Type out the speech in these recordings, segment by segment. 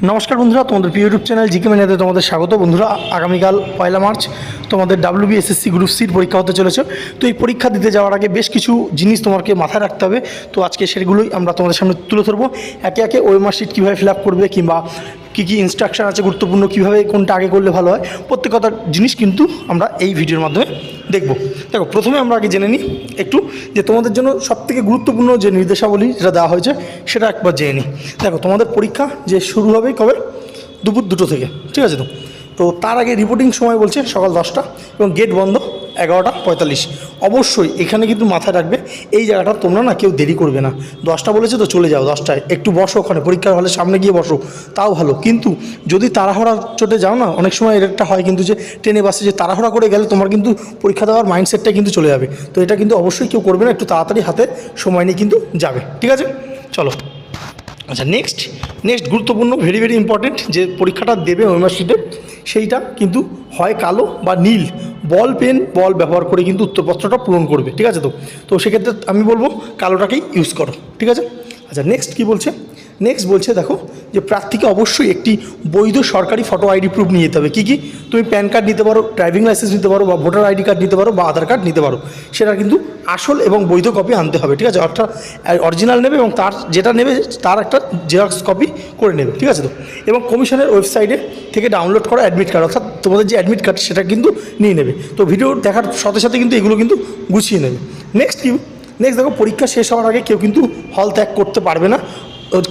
নমস্কার বন্ধুরা, তোমাদের প্রিয় ইউটিউব চ্যানেল জিকে ম্যানিয়াতে তোমাদের স্বাগত। বন্ধুরা, আগামীকাল 1 মার্চ তোমাদের WBSSC গ্রুপ সির পরীক্ষা হতে চলেছে। তো এই পরীক্ষা দিতে যাওয়ার আগে বেশ কিছু জিনিস তোমাকে মাথায় রাখতে হবে। তো আজকে সেগুলোই আমরা তোমাদের সামনে তুলে ধরবো। একে একে ওএমআর শিট কীভাবে ফিল আপ করবে, কিংবা কী কী ইনস্ট্রাকশন আছে গুরুত্বপূর্ণ, কীভাবে কোনটা আগে করলে ভালো হয়, প্রত্যেকটা জিনিস কিন্তু আমরা এই ভিডিওর মাধ্যমে দেখব। দেখো, প্রথমে আমরা আগে জেনে নিই একটু যে তোমাদের জন্য সবথেকে গুরুত্বপূর্ণ যে নির্দেশাবলী যেটা দেওয়া হয়েছে সেটা একবার জেনে নিই। দেখো, তোমাদের পরীক্ষা যে শুরু হবে কবে, দুপুর 2টো থেকে, ঠিক আছে? তো তার আগে রিপোর্টিং সময় বলছে সকাল 10টা এবং গেট বন্ধ 11টা 45। অবশ্যই এখানে কিন্তু মাথায় রাখবে, এই জায়গাটা তোমরা না কেউ দেরি করবে না। 10টা বলেছে তো চলে যাও 10টায়, একটু বসো ওখানে পরীক্ষার হলে সামনে গিয়ে বসো, তাও ভালো। কিন্তু যদি তাড়াহুড়া চোটে যাও না, অনেক সময় এটা হয় কিন্তু যে ট্রেনে বাসে যে তাড়াহুড়া করে গেলে তোমার কিন্তু পরীক্ষা দেওয়ার মাইন্ডসেটটা কিন্তু চলে যাবে। তো এটা কিন্তু অবশ্যই কেউ করবে না, একটু তাড়াতাড়ি হাতে সময় নিয়ে কিন্তু যাবে, ঠিক আছে? চলো, আচ্ছা, নেক্সট গুরুত্বপূর্ণ, ভেরি ভেরি ইম্পর্টেন্ট, যে পরীক্ষাটা দেবে ওএমআর শিটে সেইটা কিন্তু হয় কালো বা নীল বল ব্যবহার করে কিন্তু উত্তরপত্রটা পূরণ করবে, ঠিক আছে? তো সেক্ষেত্রে আমি বলবো কালোটাকেই ইউজ করো, ঠিক আছে? আচ্ছা, নেক্সট কী বলছে? নেক্সট বলছে দেখো, যে প্রার্থীকে অবশ্যই একটি বৈধ সরকারি ফটো আইডি প্রুফ নিয়ে যেতে হবে। কী তুমি প্যান কার্ড নিতে পারো, ড্রাইভিং লাইসেন্স নিতে পারো, বা ভোটার আইডি কার্ড নিতে পারো, বা আধার কার্ড নিতে পারো। সেটা কিন্তু আসল এবং বৈধ কপি আনতে হবে, ঠিক আছে? অর্থাৎ অরিজিনাল নেবে এবং তার যেটা নেবে তার একটা জেরক্স কপি করে নেবে, ঠিক আছে? এবং কমিশনের ওয়েবসাইটে থেকে ডাউনলোড করা অ্যাডমিট কার্ড, অর্থাৎ তোমাদের যে অ্যাডমিট কার্ড সেটা কিন্তু নিয়ে নেবে। তো ভিডিও দেখার সাথে সাথে কিন্তু এগুলো কিন্তু গুছিয়ে নেবে। নেক্সট দেখো, পরীক্ষা শেষ হওয়ার আগে কেউ কিন্তু হল ত্যাগ করতে পারবে না।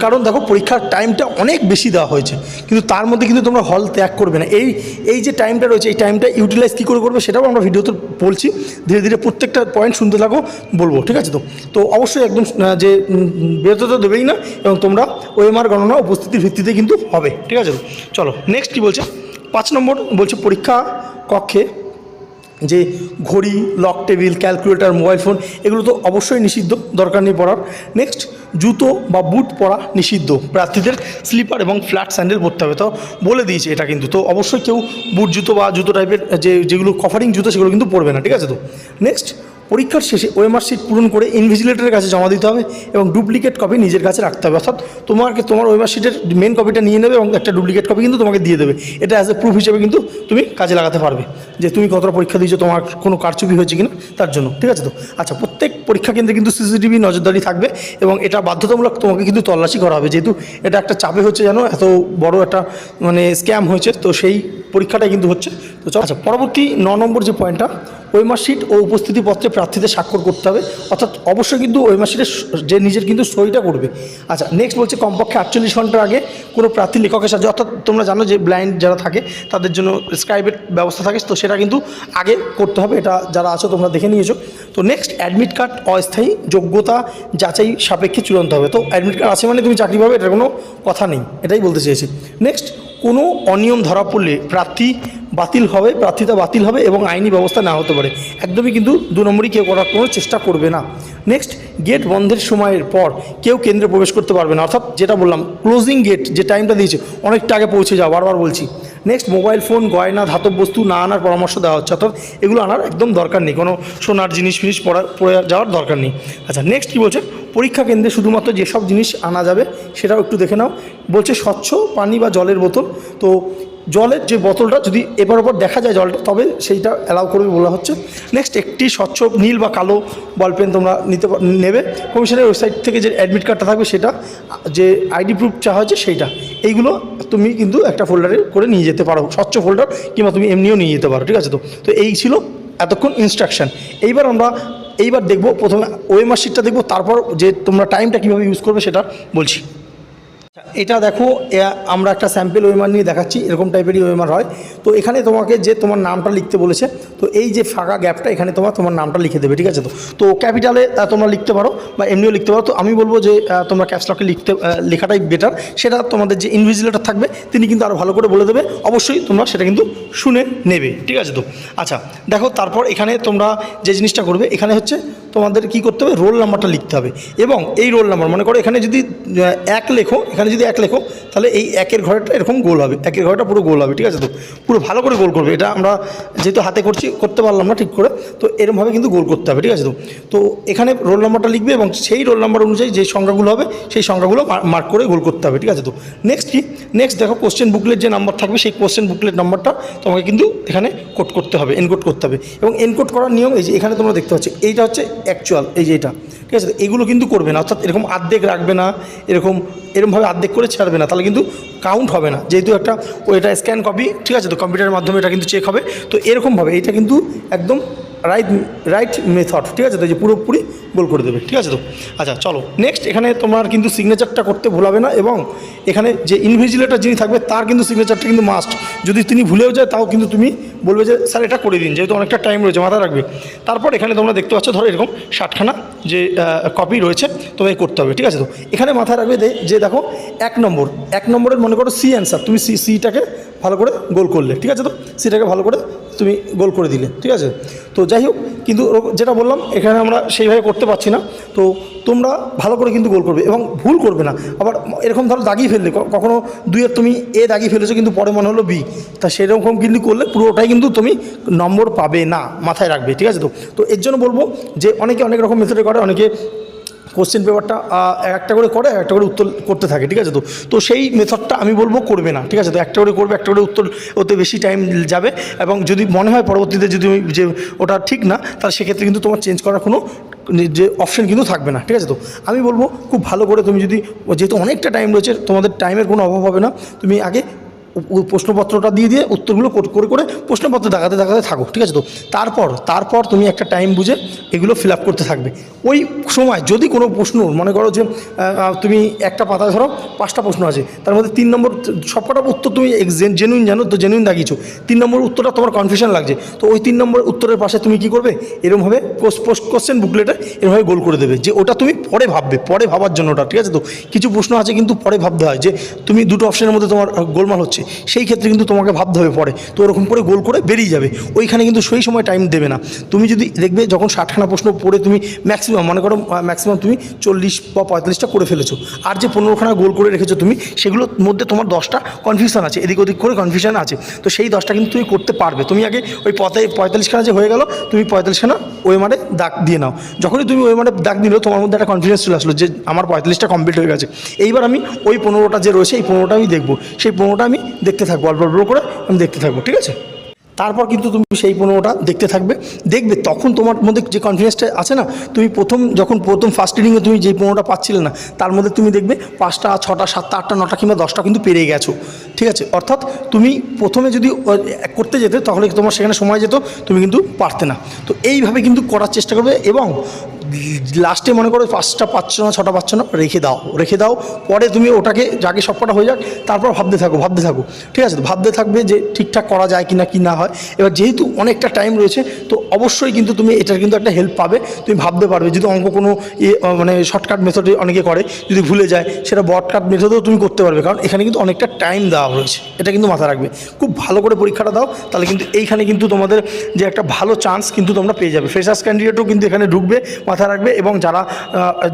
কারণ দেখো, পরীক্ষার টাইমটা অনেক বেশি দেওয়া হয়েছে, কিন্তু তার মধ্যে কিন্তু তোমরা হল ত্যাগ করবে না। এই যে টাইমটা রয়েছে, এই টাইমটা ইউটিলাইজ কী করে করবে সেটাও আমরা ভিডিওতে বলছি। ধীরে ধীরে প্রত্যেকটা পয়েন্ট শুনতে থাকো, বলবো, ঠিক আছে? তো অবশ্যই একদম যে বিরত তো দেবেই না, এবং তোমরা ওএমআর গণনা উপস্থিতির ভিত্তিতে কিন্তু হবে, ঠিক আছে? চলো, নেক্সট কী বলছে? 5 নম্বর বলছে, পরীক্ষা কক্ষে যে ঘড়ি, lock table, calculator, mobile phone এগুলো তো অবশ্যই নিষিদ্ধ, দরকার নেই পরার। নেক্সট, জুতো বা বুট পরা নিষিদ্ধ, প্রার্থীদের স্লিপার এবং ফ্ল্যাট স্যান্ডেল পরতে হবে। তো বলে দিয়েছে এটা কিন্তু, তো অবশ্যই কেউ বুট জুতো বা জুতো টাইপের যেগুলো কভারিং জুতো সেগুলো কিন্তু পরবে না, ঠিক আছে? নেক্সট, পরীক্ষার শেষে ওএমআর শিট পূরণ করে ইনভিজিলেটরের কাছে জমা দিতে হবে এবং ডুপ্লিকেট কপি নিজের কাছে রাখতে হবে। অর্থাৎ তোমার ওএমআর শিটের মেন কপিটা নিয়ে নেবে এবং একটা ডুপ্লিকেট কপি কিন্তু তোমাকে দিয়ে দেবে। এটা অ্যাজ এ প্রুফ হিসেবে কিন্তু তুমি কাজে লাগাতে পারবে যে তুমি কতটা পরীক্ষা দিয়েছো, তোমার কোনো কারচুপি হয়েছে কিনা তার জন্য, ঠিক আছে? আচ্ছা, প্রত্যেক পরীক্ষা কেন্দ্রে কিন্তু সিসিটিভি নজরদারি থাকবে এবং এটা বাধ্যতামূলক, তোমাকে কিন্তু তল্লাশি করা হবে, যেহেতু এটা একটা চাপে হচ্ছে, জানো, এত বড় একটা স্ক্যাম হয়েছে, তো সেই পরীক্ষাটাই কিন্তু হচ্ছে। তো আচ্ছা, পরবর্তী 9 নম্বর যে পয়েন্টটা, ওএমআর শিট ও উপস্থিতিপত্রে প্রার্থীদের স্বাক্ষর করতে হবে, অর্থাৎ অবশ্যই কিন্তু ওএমআর শিটের যে নিজের কিন্তু সইটা করবে। আচ্ছা, নেক্সট বলছে, কমপক্ষে 48 ঘন্টার আগে কোনো প্রার্থী লেখকের সাহায্যে, অর্থাৎ তোমরা জানো যে ব্লাইন্ড যারা থাকে তাদের জন্য স্ক্রাইবের ব্যবস্থা থাকে, তো সেটা কিন্তু আগে করতে হবে। এটা যারা আছো তোমরা দেখে নিয়েছো। তো নেক্সট, অ্যাডমিট কার্ড অস্থায়ী যোগ্যতা যাচাই সাপেক্ষে চূড়ান্ত হবে। তো অ্যাডমিট কার্ড আছে মানে তুমি চাকরি পাবে, এটার কোনো কথা নেই, এটাই বলতে চেয়েছি। নেক্সট, কোনো অনিয়ম ধরা পড়লে প্রার্থিতা বাতিল হবে এবং আইনি ব্যবস্থা নেওয়া হতে পারে। একদমই কিন্তু 2 নম্বরই কেউ করার কোনো চেষ্টা করবে না। নেক্সট, গেট বন্ধের সময়ের পর কেউ কেন্দ্রে প্রবেশ করতে পারবে না, অর্থাৎ যেটা বললাম ক্লোজিং গেট যে টাইমটা দিয়েছে অনেকটা আগে পৌঁছে যাও, বারবার বলছি। নেক্সট, মোবাইল ফোন, গয়না, ধাতব বস্তু না আনার পরামর্শ দেওয়া হচ্ছে, অর্থাৎ এগুলো আনার একদম দরকার নেই, কোনো সোনার জিনিস পরে যাওয়ার দরকার নেই। আচ্ছা, নেক্সট কী বলছে? পরীক্ষা কেন্দ্রে শুধুমাত্র যেসব জিনিস আনা যাবে সেটাও একটু দেখে নাও। বলছে স্বচ্ছ পানি বা জলের বোতল, তো জলের যে বোতলটা যদি এবার ওপর দেখা যায় জলটা, তবে সেইটা অ্যালাউ করবে বলা হচ্ছে। নেক্সট, একটি স্বচ্ছ নীল বা কালো বলপেন তোমরা নেবে। কমিশনের ওয়েবসাইট থেকে যে অ্যাডমিট কার্ডটা থাকবে সেটা, যে আইডি প্রুফ চাওয়া হয়েছে সেইটা, এইগুলো তুমি কিন্তু একটা ফোল্ডারে করে নিয়ে যেতে পারো, স্বচ্ছ ফোল্ডার, কিংবা তুমি এমনিও নিয়ে যেতে পারো, ঠিক আছে? তো এই ছিল এতক্ষণ ইনস্ট্রাকশান। এইবার দেখবো, প্রথমে ওএমআর শিটটা দেখবো, তারপর যে তোমরা টাইমটা কীভাবে ইউজ করবে সেটা বলছি। এটা দেখো, আমরা একটা স্যাম্পল ওএমআর নিয়ে দেখাচ্ছি, এরকম টাইপেরই ওএমআর হয়। তো এখানে তোমাকে যে তোমার নামটা লিখতে বলেছে, তো এই যে ফাঁকা গ্যাপটা এখানে তোমার নামটা লিখে দেবে, ঠিক আছে? তো ক্যাপিটালে তোমরা লিখতে পারো বা এমনিও লিখতে পারো। তো আমি বলবো যে তোমরা ক্যাপসলকে লেখাটাই বেটার। সেটা তোমাদের যে ইনভিজিলেটর থাকবে তিনি কিন্তু আরও ভালো করে বলে দেবে, অবশ্যই তোমরা সেটা কিন্তু শুনে নেবে, ঠিক আছে? আচ্ছা, দেখো, তারপর এখানে তোমরা যে জিনিসটা করবে, এখানে হচ্ছে তোমাদের কি করতে হবে, রোল নাম্বারটা লিখতে হবে। এবং এই রোল নাম্বার, মনে করো এখানে যদি এক লেখো, এখানে যদি এক লেখো তাহলে এই একের ঘরটা এরকম গোল হবে, একের ঘরটা পুরো গোল হবে, ঠিক আছে? তো পুরো ভালো করে গোল করবে, এটা আমরা যেহেতু হাতে করতে পারলাম না ঠিক করে, তো এরকমভাবে কিন্তু গোল করতে হবে, ঠিক আছে? তো এখানে রোল নাম্বারটা লিখবে এবং সেই রোল নাম্বার অনুযায়ী যে সংখ্যাগুলো হবে সেই সংখ্যাগুলো মার্ক করে গোল করতে হবে, ঠিক আছে? তো নেক্সট কি, নেক্সট দেখো কোশ্চেন বুকলেট যে নাম্বার থাকবে সেই কোশ্চেন বুকলেট নাম্বারটা তোমাকে কিন্তু এখানে কোড করতে হবে, এনকোড করতে হবে। এবং এনকোড করার নিয়ম এই যে এখানে তোমরা দেখতে পাচ্ছ, এইটা হচ্ছে অ্যাকচুয়াল, এই যে এটা, ঠিক আছে? এগুলো কিন্তু করবে না, অর্থাৎ এরকম আর্ধেক রাখবে না, এরকমভাবে আর্ধেক করে ছাড়বে না, তাহলে কিন্তু কাউন্ট হবে না, যেহেতু এটা স্ক্যান কপি, ঠিক আছে? তো কম্পিউটারের মাধ্যমে এটা কিন্তু চেক হবে। তো এরকমভাবে এটা কিন্তু একদম রাইট মেথড, ঠিক আছে? তো এই যে পুরোপুরি গোল করে দেবে, ঠিক আছে? তো আচ্ছা চলো নেক্সট, এখানে তোমার কিন্তু সিগনেচারটা করতে ভুলাবে না, এবং এখানে যে ইনভিজিলেটর যিনি থাকবে তার কিন্তু সিগনেচারটা কিন্তু মাস্ট। যদি তিনি ভুলেও যায় তাও কিন্তু তুমি বলবে যে স্যার এটা করে দিন, যেহেতু অনেকটা টাইম রয়েছে, মাথায় রাখবে। তারপর এখানে তোমরা দেখতে পাচ্ছ ধরো এরকম 60খানা যে কপি রয়েছে তোমাকে করতে হবে, ঠিক আছে? তো এখানে মাথায় রাখবে যে দেখো 1 নম্বরের মনে করো সি অ্যান্সার, তুমি সিটাকে ভালো করে গোল করলে, ঠিক আছে? তো সিটাকে ভালো করে তুমি গোল করে দিলে, ঠিক আছে? তো যাই হোক, কিন্তু যেটা বললাম এখানে আমরা সেইভাবে করতে পারছি না, তো তোমরা ভালো করে কিন্তু গোল করবে এবং ভুল করবে না। আবার এরকম ধরো দাগিয়ে ফেললে, কখনো 2-এর তুমি এ দাগিয়ে ফেলেছো কিন্তু পরে মনে হলো বি, তা সেরকম কিন্তু করলে পুরোটাই কিন্তু তুমি নম্বর পাবে না, মাথায় রাখবে, ঠিক আছে? তো এর জন্য বলবো যে অনেকে অনেক রকম মেথডে করে, অনেকে কোশ্চেন পেপারটা একটা করে করে একটা করে উত্তর করতে থাকে, ঠিক আছে? তো সেই মেথডটা আমি বলবো করবে না, ঠিক আছে? তো একটা করে করবে, একটা করে উত্তর, ওতে বেশি টাইম যাবে, এবং যদি মনে হয় পরবর্তীতে যদি যে ওটা ঠিক না, তাহলে সেক্ষেত্রে কিন্তু তোমার চেঞ্জ করার কোনো যে অপশন কিন্তু থাকবে না, ঠিক আছে? তো আমি বলবো খুব ভালো করে তুমি যদি, যেহেতু অনেকটা টাইম রয়েছে, তোমাদের টাইমের কোনো অভাব হবে না, তুমি আগে প্রশ্নপত্রটা দিয়ে উত্তরগুলো করে করে প্রশ্নপত্র দেখাতে থাকো, ঠিক আছে? তো তারপর তুমি একটা টাইম বুঝে এগুলো ফিল আপ করতে থাকবে। ওই সময় যদি কোনো প্রশ্ন মনে করো যে তুমি একটা পাতায় ধরো 5টা প্রশ্ন আছে, তার মধ্যে 3 নম্বর সবকটা উত্তর তুমি জেনুইন জানো, তো জেনুইন দাগিয়েছো, 3 নম্বর উত্তরটা তোমার কনফিউশন লাগছে, তো ওই 3 নম্বর উত্তরের পাশে তুমি কী করবে, এরকমভাবে কোশ্চেন বুকলেটে এরকমভাবে গোল করে দেবে, যে ওটা তুমি পরে ভাববে, পরে ভাবার জন্য ওটা, ঠিক আছে? তো কিছু প্রশ্ন আছে কিন্তু পরে ভাবতে হয়, যে তুমি দুটো অপশনের মধ্যে তোমার গোলমাল হচ্ছে, সেই ক্ষেত্রে কিন্তু তোমাকে ভাবতে হবে পরে, তো ওরকম করে গোল করে বেরিয়ে যাবে, ওইখানে কিন্তু সেই সময় টাইম দেবে না। তুমি যদি দেখবে যখন 60খানা প্রশ্ন পড়ে তুমি ম্যাক্সিমাম মনে করো তুমি 40 বা 45টা করে ফেলেছো, আর যে 15খানা গোল করে রেখেছো তুমি, সেগুলোর মধ্যে তোমার 10টা কনফিউশন আছে, এদিক ওদিক করে কনফিউশন আছে, তো সেই 10টা কিন্তু তুমি করতে পারবে। তুমি আগে ওই 45খানা যে হয়ে গেল, তুমি 45খানা ওয়েমারে দাগ দিয়ে নাও, যখনই তুমি ওয়েমারে দাগ দিলে তোমার মধ্যে একটা কনফিডেন্স চলে আসলো যে আমার 45টা কমপ্লিট হয়ে গেছে, এইবার আমি ওই 15টা যে রয়েছে এই 15টা আমি দেখবো, সেই 15টা আমি দেখতে থাকবো, অল্প অল্প করে আমি দেখতে থাকবো, ঠিক আছে? তারপর কিন্তু তুমি সেই 15টা দেখতে দেখবে তখন তোমার মধ্যে যে কনফিডেন্সটা আছে না, তুমি প্রথম ফার্স্ট রিডিংয়ে তুমি যে 15টা পাচ্ছিলে না, তার মধ্যে তুমি দেখবে 5টা 6টা 7টা 8টা 9টা কিংবা 10টা কিন্তু পেরিয়ে গেছো, ঠিক আছে? অর্থাৎ তুমি প্রথমে যদি করতে যেতে তাহলে তোমার সেখানে সময় যেত, তুমি কিন্তু পারতে না। তো এইভাবে কিন্তু করার চেষ্টা করবে, এবং লাস্টে মনে করো 5টা পাচ্ছ না 6টা পাচ্ছ না, রেখে দাও, পরে তুমি ওটাকে যাকে সবকটা হয়ে যাক তারপর ভাবতে থাকো, ঠিক আছে? তো ভাবতে থাকবে যে ঠিকঠাক করা যায় কি না হয়। এবার যেহেতু অনেকটা টাইম রয়েছে, তো অবশ্যই কিন্তু তুমি এটার কিন্তু একটা হেল্প পাবে, তুমি ভাবতে পারবে। যদি অঙ্ক কোনো মানে শর্টকাট মেথডে অনেকে করে, যদি ভুলে যায় সেটা বর্ডকাট মেথডেও তুমি করতে পারবে, কারণ এখানে কিন্তু অনেকটা টাইম দেওয়া রয়েছে, এটা কিন্তু মাথায় রাখবে। খুব ভালো করে পরীক্ষাটা দাও, তাহলে কিন্তু এইখানে কিন্তু তোমাদের যে একটা ভালো চান্স কিন্তু তোমরা পেয়ে যাবে। ফ্রেশার্স ক্যান্ডিডেটও কিন্তু এখানে ঢুকবে, মাথায় রাখবে, এবং যারা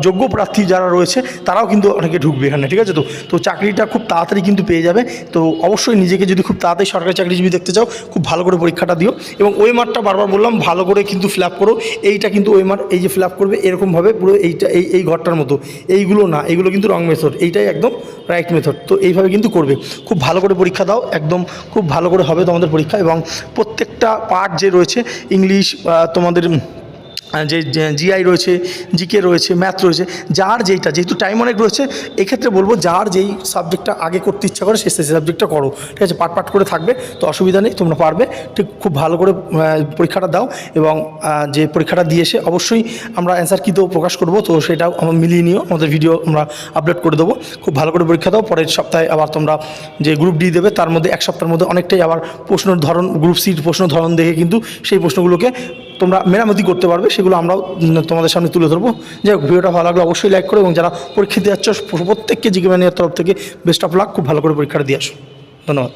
যোগ্য প্রার্থী যারা রয়েছে তারাও কিন্তু অনেকে ঢুকবে এখানে, ঠিক আছে? তো চাকরিটা খুব তাড়াতাড়ি কিন্তু পেয়ে যাবে। তো অবশ্যই নিজেকে যদি খুব তাড়াতাড়ি সরকারি চাকরিজীবী দেখতে চাও, খুব ভালো করে পরীক্ষাটা দিও, এবং ওয়েমারটা বারবার বললাম ভালো করে কিন্তু ফিল আপ করো। এইটা কিন্তু ওয়েমার, এই যে ফিল আপ করবে এরকমভাবে পুরো এইটা এই ঘরটার মতো, এইগুলো না, এইগুলো কিন্তু রং মেথড, এইটাই একদম রাইট মেথড। তো এইভাবে কিন্তু করবে, খুব ভালো করে পরীক্ষা দাও, একদম খুব ভালো করে হবে তোমাদের পরীক্ষা। এবং প্রত্যেকটা পার্ট যে রয়েছে, ইংলিশ, তোমাদের যে জিআই রয়েছে, জিকে রয়েছে, ম্যাথ রয়েছে, যার যেহেতু টাইম অনেক রয়েছে, এক্ষেত্রে বলবো যার যেই সাবজেক্টটা আগে করতে ইচ্ছা করে সেই সাবজেক্টটা করো, ঠিক আছে? পাট করে থাকবে, তো অসুবিধা নেই, তোমরা পারবে। ঠিক খুব ভালো করে পরীক্ষাটা দাও, এবং যে পরীক্ষাটা দিয়ে এসে অবশ্যই আমরা অ্যান্সার কী তো প্রকাশ করবো, তো সেটাও আমরা মিলিয়ে নিও, আমাদের ভিডিও আমরা আপলোড করে দেবো। খুব ভালো করে পরীক্ষা দাও, পরের সপ্তাহে আবার তোমরা যে গ্রুপ ডি দেবে তার মধ্যে 1 সপ্তাহের মধ্যে অনেকটাই আবার প্রশ্নের ধরন, গ্রুপ সির প্রশ্ন ধরন দেখে কিন্তু সেই প্রশ্নগুলোকে তোমরা মেরামতি করতে পারবে, সেগুলো আমরাও তোমাদের সামনে তুলে ধরবো। যাই হোক, ভিডিওটা ভালো লাগলে অবশ্যই লাইক করো, এবং যারা পরীক্ষা দিয়ে যাচ্ছ প্রত্যেককে জিকে ম্যানের তরফ থেকে বেস্ট অফ লাক, খুব ভালো করে পরীক্ষাটা দিয়ে আসো। ধন্যবাদ।